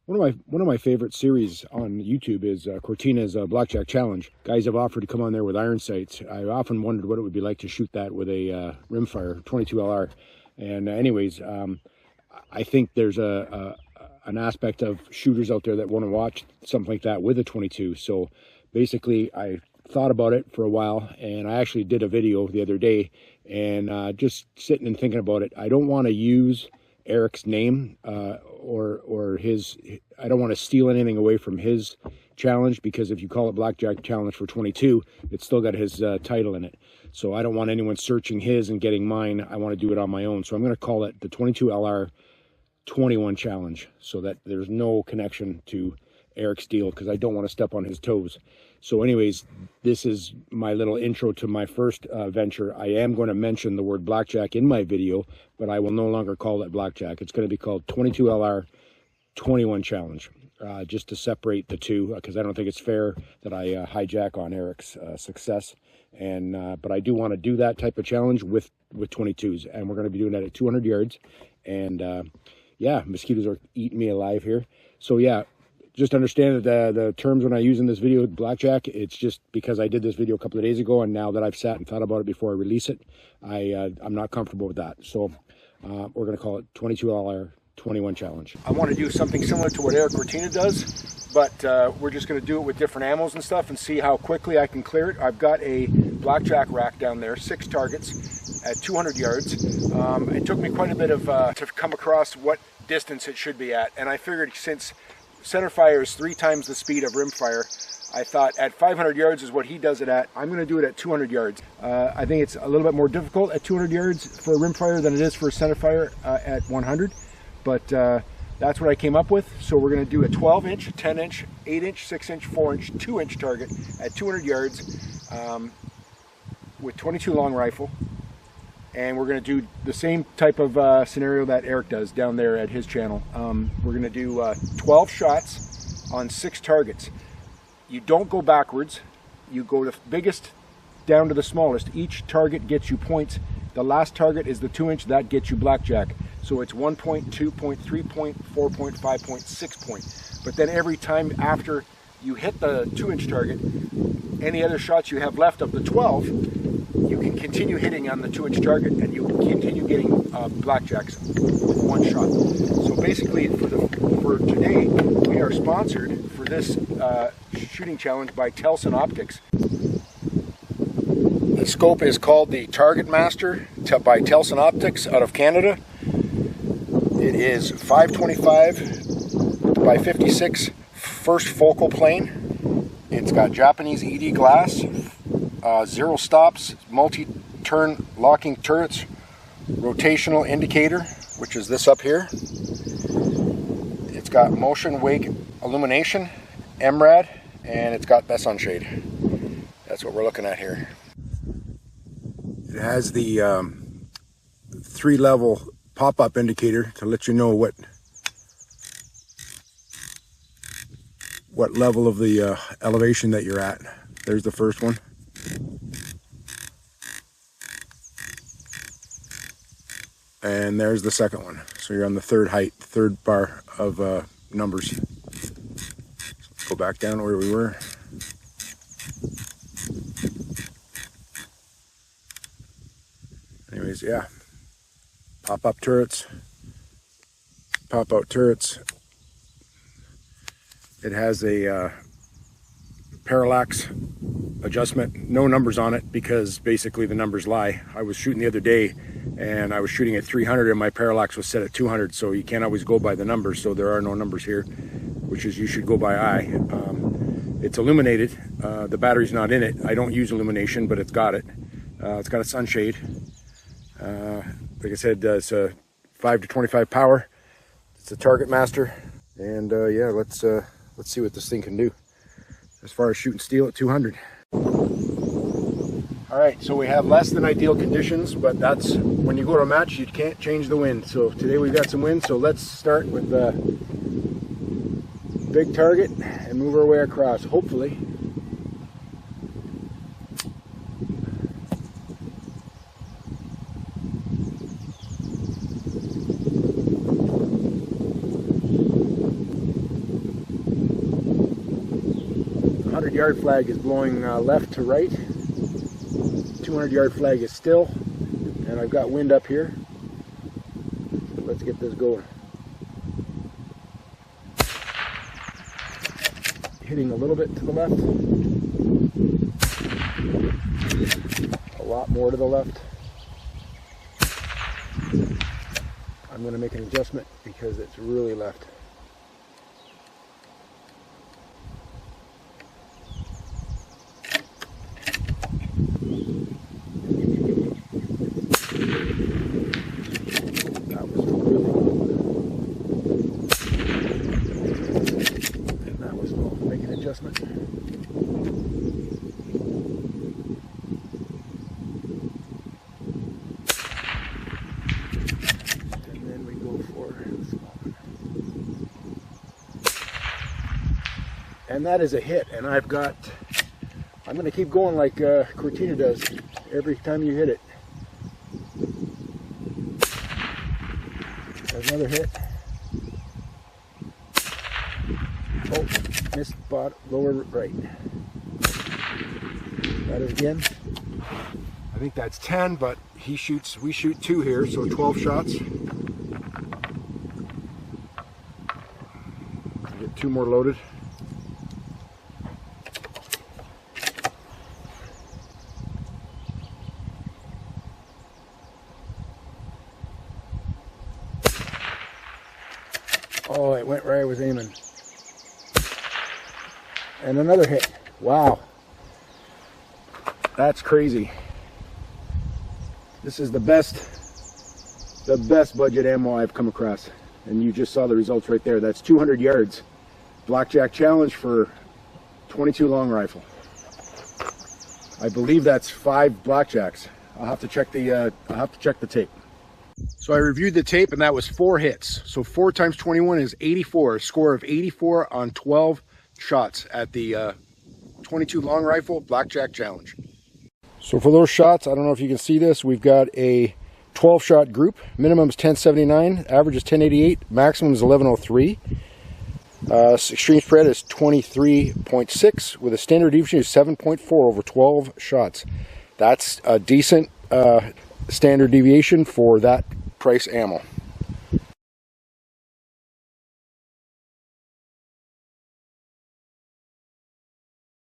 One of my favorite series on YouTube is Cortina's Blackjack Challenge. Guys have offered to come on there with iron sights. I often wondered what it would be like to shoot that with a rimfire 22 LR. And anyways, I think there's an aspect of shooters out there that want to watch something like that with a 22. So basically, I thought about it for a while, and I actually did a video the other day, and just sitting and thinking about it. I don't want to use Eric's name or his. I don't want to steal anything away from his challenge, because if you call it Blackjack Challenge for 22, it's still got his title in it. So I don't want anyone searching his and getting mine. I want to do it on my own. So I'm going to call it the 22 LR 21 Challenge, so that there's no connection to Eric's deal, because I don't want to step on his toes. So anyways, this is my little intro to my first venture. I am going to mention the word Blackjack in my video, but I will no longer call it Blackjack. It's going to be called 22 LR 21 Challenge, just to separate the two, because I don't think it's fair that I hijack on Eric's success. And but I do want to do that type of challenge with 22s, and we're going to be doing that at 200 yards. And yeah, mosquitoes are eating me alive here. So yeah, just understand that the terms when I use in this video, Blackjack, it's just because I did this video a couple of days ago, and now that I've sat and thought about it before I release it, I'm not comfortable with that. So we're going to call it 22 LR 21 Challenge. I want to do something similar to what Eric Cortina does, but we're just going to do it with different ammos and stuff and see how quickly I can clear it. I've got a Blackjack rack down there, 6 targets at 200 yards. It took me quite a bit of to come across what distance it should be at, and I figured since center fire is 3 times the speed of rim fire, I thought at 500 yards is what he does it at. I'm going to do it at 200 yards. I think it's a little bit more difficult at 200 yards for a rim fire than it is for center fire at 100, but that's what I came up with. So we're going to do a 12-inch, 10-inch, 8-inch, 6-inch, 4-inch, 2-inch target at 200 yards with 22 long rifle. And we're going to do the same type of scenario that Eric does down there at his channel. We're going to do 12 shots on 6 targets. You don't go backwards. You go the biggest down to the smallest. Each target gets you points. The last target is the 2-inch. That gets you Blackjack. So it's 1 point, 2 point, 3 point, 4 point, 5 point, 6 point. But then every time after you hit the 2-inch target, any other shots you have left of the 12, you can continue hitting on the 2-inch target, and you can continue getting Blackjacks with 1 shot. So basically, for today, we are sponsored for this shooting challenge by Telson optics. The scope is called the Target Master by Telson Optics out of Canada. It is 525 by 56 first focal plane. It's got Japanese ED glass, 0 stops, multi-turn locking turrets, rotational indicator, which is this up here. It's got motion wake illumination, MRAD, and it's got best sunshade. That's what we're looking at here. It has the 3-level pop-up indicator to let you know what level of the elevation that you're at. There's the first one. And there's the second one. So you're on the 3rd height, 3rd bar of numbers. Let's go back down where we were. Anyways, yeah. Pop-up turrets, pop-out turrets. It has a parallax adjustment, no numbers on it, because basically the numbers lie. I was shooting the other day, and I was shooting at 300, and my parallax was set at 200, so you can't always go by the numbers, so there are no numbers here, which is you should go by eye. It's illuminated. The battery's not in it. I don't use illumination, but it's got it. It's got a sunshade. Like I said, it's a 5 to 25 power. It's a Target Master, and yeah, let's see what this thing can do as far as shooting steel at 200. All right, so we have less than ideal conditions, but that's when you go to a match, you can't change the wind. So today we've got some wind, so let's start with the big target and move our way across, hopefully. 100-yard flag is blowing left to right. 200-yard flag is still, and I've got wind up here. Let's get this going. Hitting a little bit to the left. A lot more to the left. I'm going to make an adjustment because it's really left. That was really low. And that was low. Make an adjustment. And that is a hit, and I'm going to keep going like Cortina does every time you hit it. There's another hit. Oh, missed spot, lower right. That is again. I think that's 10, but we shoot 2 here, so 12 shots. Get 2 more loaded. Oh, it went where I was aiming. And another hit. Wow. That's crazy. This is the best budget ammo I've come across. And you just saw the results right there. That's 200 yards. Blackjack challenge for 22 long rifle. I believe that's 5 blackjacks. I'll have to check the tape. So I reviewed the tape, and that was 4 hits. So 4 times 21 is 84. A score of 84 on 12 shots at the 22 long rifle Blackjack challenge. So for those shots, I don't know if you can see this, we've got a 12 shot group. Minimum is 1079, average is 1088, maximum is 1103. Extreme spread is 23.6 with a standard deviation of 7.4 over 12 shots. That's a decent standard deviation for that price ammo.